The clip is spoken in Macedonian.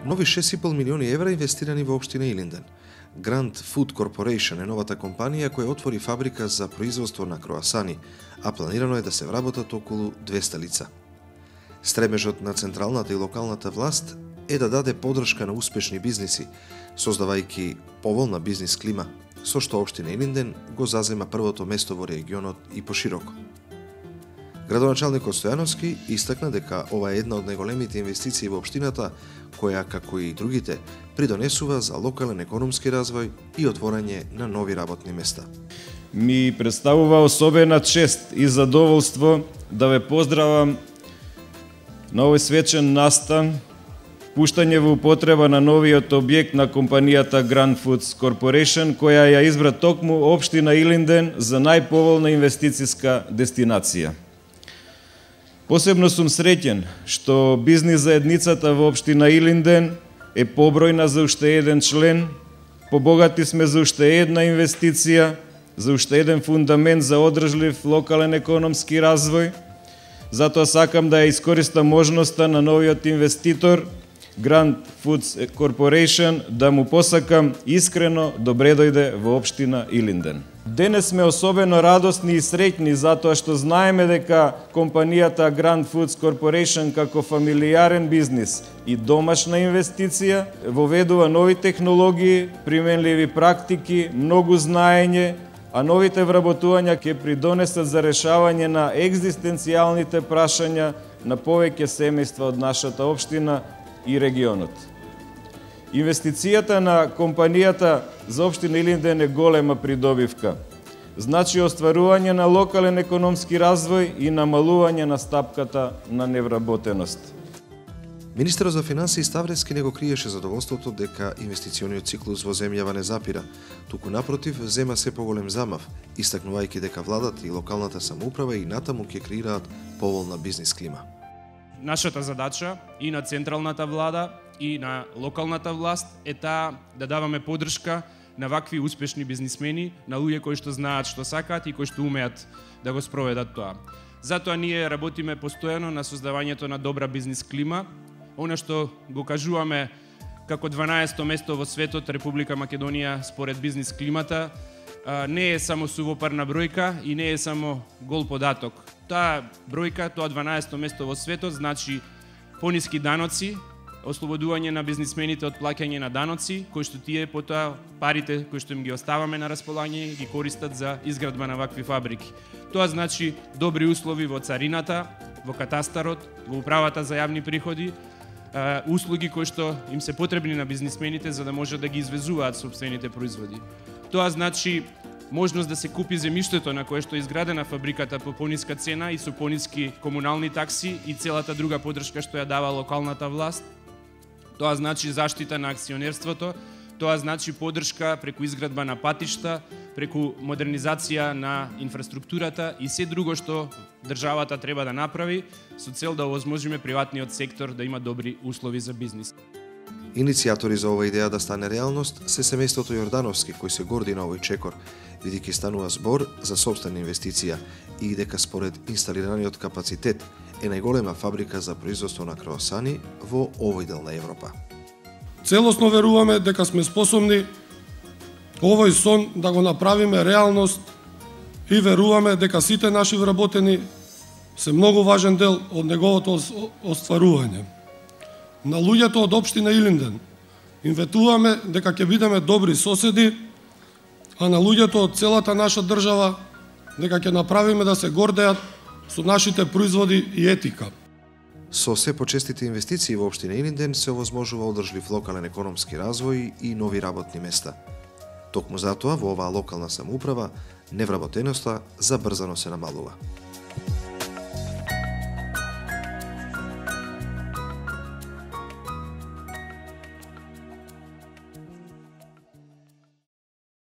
Нови 6,5 милиони евра инвестирани во општина Илинден. Grand Food Corporation е новата компанија која отвори фабрика за производство на круасани, а планирано е да се вработат околу 200 лица. Стремежот на централната и локалната власт е да даде поддршка на успешни бизниси, создавајќи поволна бизнис клима, со што општина Илинден го зазема првото место во регионот и пошироко. Градоначалникот Стојановски истакна дека ова е една од најголемите инвестиции во општината, која, како и другите, придонесува за локален економски развој и отворање на нови работни места. Ми представува особена чест и задоволство да ве поздравам на овој свечен настан, пуштање во употреба на новиот објект на компанијата Grand Food Corporation, која ја избра токму општина Илинден за најповолна инвестициска дестинација. Посебно сум среќен што бизнис заедницата во општина Илинден е побројна за уште еден член, побогати сме за уште една инвестиција, за уште еден фундамент за одржлив локален економски развој. Затоа сакам да ја искористам можноста на новиот инвеститор Grand Food Corporation да му посакам искрено добре дојде во општина Илинден. Денес сме особено радосни и среќни затоа што знаеме дека компанијата Grand Food Corporation како фамилијарен бизнис и домашна инвестиција воведува нови технологии, применливи практики, многу знаење, а новите вработувања ќе придонесат за решавање на екзистенцијалните прашања на повеќе семејства од нашата општина и регионот. Инвестицијата на компанијата за општина Илинден е голема придобивка. Значи остварување на локален економски развој и намалување на стапката на невработеност. Министерот за финансии Ставревски не го криеше задоволството дека инвестициониот циклус во земјава не запира, туку напротив зема се поголем замав, истакнувајќи дека владата и локалната самоуправа и натаму ќе креираат поволна бизнис клима. Нашата задача и на централната влада и на локалната власт е таа да даваме поддршка на вакви успешни бизнисмени, на луѓе кои што знаат што сакаат и кои што умеат да го спроведат тоа. Затоа ние работиме постојано на создавањето на добра бизнис клима. Она што го кажуваме како 12-то место во светот Република Македонија според бизнис климата не е само сувопарна бројка и не е само гол податок. Таа бројка, тоа 12-то место во светот, значи пониски даноци, ослободување на бизнисмените од плаќање на даноци, кои што тие потоа парите кои што им ги оставаме на располагање ги користат за изградба на вакви фабрики. Тоа значи добри услови во царината, во катастарот, во управата за јавни приходи, услуги кои што им се потребни на бизнисмените за да може да ги извезуваат сопствените производи. Тоа значи можност да се купи земјиштето на кое што е изградена фабриката по пониска цена и со пониски комунални такси и целата друга поддршка што ја дава локалната власт. Тоа значи заштита на акционерството, тоа значи поддршка преку изградба на патишта, преку модернизација на инфраструктурата и се друго што државата треба да направи со цел да овозможиме приватниот сектор да има добри услови за бизнис. Иницијатори за ова идеја да стане реалност се семејството Јордановски, кој се горди на овој чекор, бидејќи станува збор за сопствена инвестиција и дека според инсталираниот капацитет е најголема фабрика за производство на круасани во овој дел на Европа. Целосно веруваме дека сме способни овој сон да го направиме реалност и веруваме дека сите наши вработени се многу важен дел од неговото остварување. На луѓето од општина Илинден инветуваме дека ќе бидеме добри соседи, а на луѓето од целата наша држава дека ќе направиме да се гордеат со нашите производи и етика. Со се почестите инвестиции во општина Илинден се овозможува одржлив локален економски развој и нови работни места. Токму затоа во оваа локална самоуправа невработеноста забрзано се намалува.